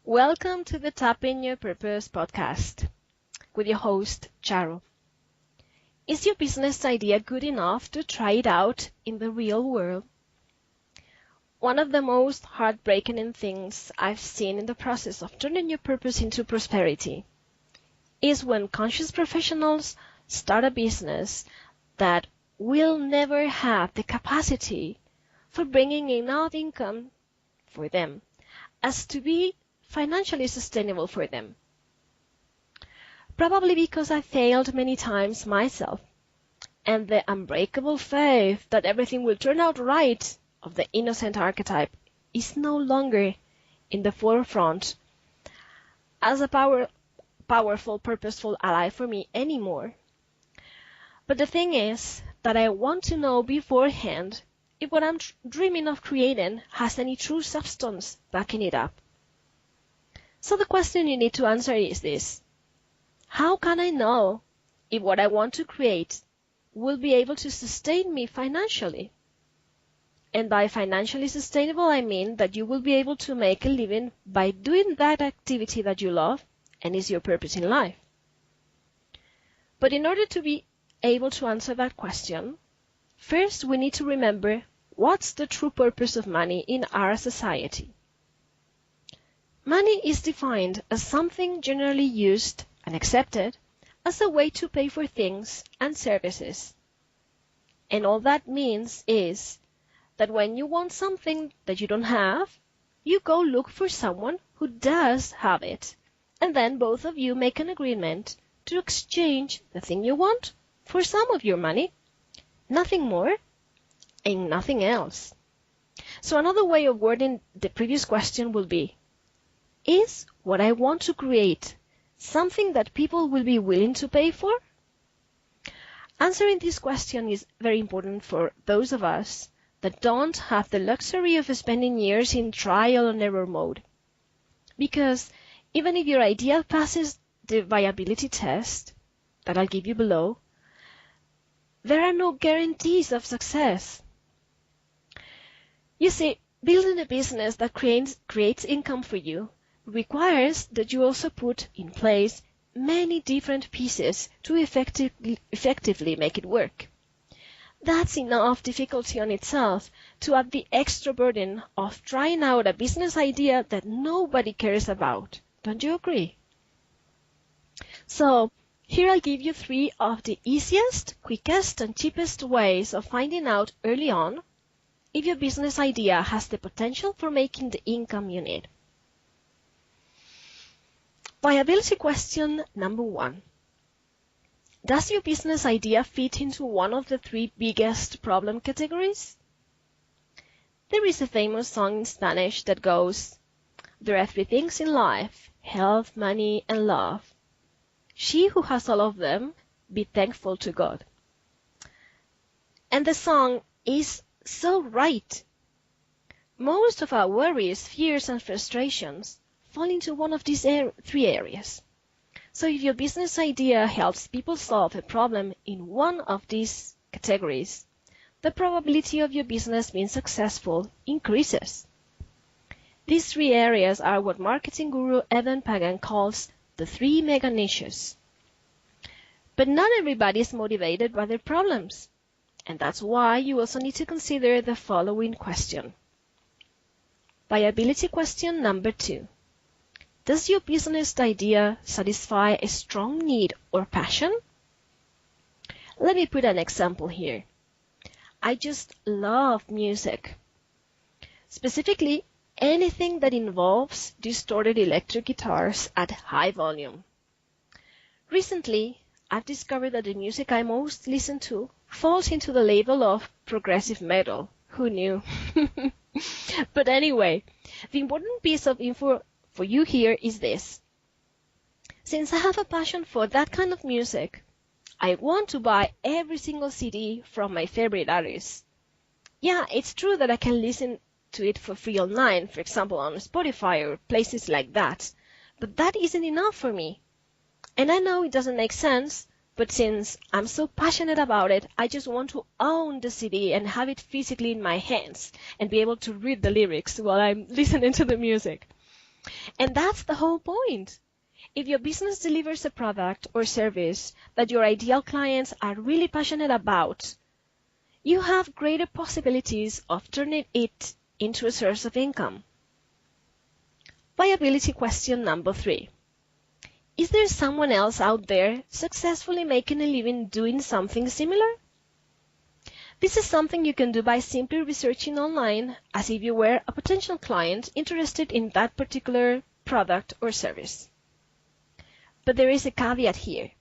Welcome to the Tapping Your Purpose podcast with your host, Charo. Is your business idea good enough to try it out in the real world? One of the most heartbreaking things I've seen in the process of turning your purpose into prosperity is when conscious professionals start a business that will never have the capacity for bringing enough income for them as to be financially sustainable for them. Probably because I failed many times myself, and the unbreakable faith that everything will turn out right of the innocent archetype is no longer in the forefront as a powerful, purposeful ally for me anymore. But the thing is that I want to know beforehand if what I'm dreaming of creating has any true substance backing it up. So the question you need to answer is this: how can I know if what I want to create will be able to sustain me financially? And by financially sustainable, I mean that you will be able to make a living by doing that activity that you love and is your purpose in life. But in order to be able to answer that question, first we need to remember what's the true purpose of money in our society. Money is defined as something generally used and accepted as a way to pay for things and services. And all that means is that when you want something that you don't have, you go look for someone who does have it. And then both of you make an agreement to exchange the thing you want for some of your money. Nothing more and nothing else. So another way of wording the previous question will be, is what I want to create something that people will be willing to pay for? Answering this question is very important for those of us that don't have the luxury of spending years in trial and error mode. Because even if your idea passes the viability test that I'll give you below, there are no guarantees of success. You see, building a business that creates income for you requires that you also put in place many different pieces to effectively make it work. That's enough difficulty on itself to add the extra burden of trying out a business idea that nobody cares about. Don't you agree? So, here I'll give you 3 of the easiest, quickest, and cheapest ways of finding out early on if your business idea has the potential for making the income you need. Viability question number 1. Does your business idea fit into one of the 3 biggest problem categories? There is a famous song in Spanish that goes, "There are 3 things in life, health, money, and love. She who has all of them, be thankful to God." And the song is so right. Most of our worries, fears, and frustrations fall into one of these 3 areas. So if your business idea helps people solve a problem in one of these categories, the probability of your business being successful increases. These 3 areas are what marketing guru Evan Pagan calls the 3 mega niches. But not everybody is motivated by their problems. And that's why you also need to consider the following question. Viability question number 2. Does your business idea satisfy a strong need or passion? Let me put an example here. I just love music. Specifically, anything that involves distorted electric guitars at high volume. Recently, I've discovered that the music I most listen to falls into the label of progressive metal. Who knew? But anyway, the important piece of info for you here is this. Since I have a passion for that kind of music, I want to buy every single CD from my favorite artists. Yeah, it's true that I can listen to it for free online, for example on Spotify or places like that, but that isn't enough for me. And I know it doesn't make sense, but since I'm so passionate about it, I just want to own the CD and have it physically in my hands and be able to read the lyrics while I'm listening to the music. And that's the whole point. If your business delivers a product or service that your ideal clients are really passionate about, you have greater possibilities of turning it into a source of income. Viability question number 3. Is there someone else out there successfully making a living doing something similar? This is something you can do by simply researching online as if you were a potential client interested in that particular product or service. But there is a caveat here.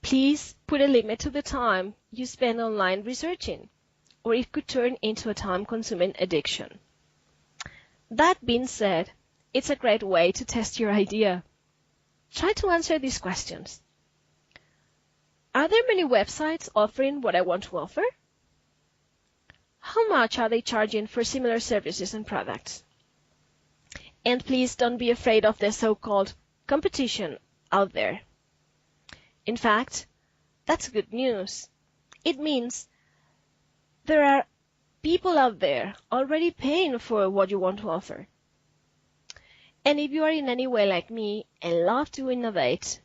Please put a limit to the time you spend online researching, or it could turn into a time-consuming addiction. That being said, it's a great way to test your idea. Try to answer these questions. Are there many websites offering what I want to offer? How much are they charging for similar services and products? And please don't be afraid of the so-called competition out there. In fact, that's good news. It means there are people out there already paying for what you want to offer. And if you are in any way like me and love to innovate,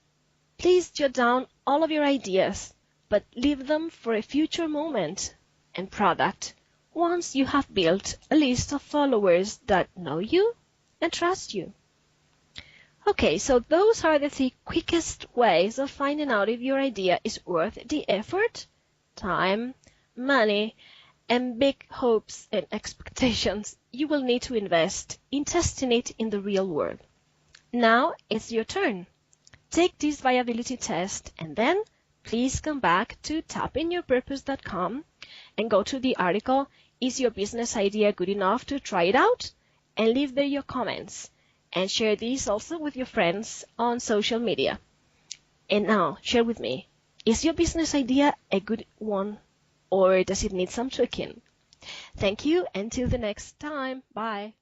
please jot down all of your ideas, but leave them for a future moment and product once you have built a list of followers that know you and trust you. Okay, so those are the 3 quickest ways of finding out if your idea is worth the effort, time, money, and big hopes and expectations you will need to invest in testing it in the real world. Now it's your turn. Take this viability test and then please come back to tappingyourpurpose.com and go to the article, Is Your Business Idea Good Enough to Try It Out? And leave there your comments. And share these also with your friends on social media. And now, share with me, is your business idea a good one, or does it need some tweaking? Thank you, until the next time. Bye.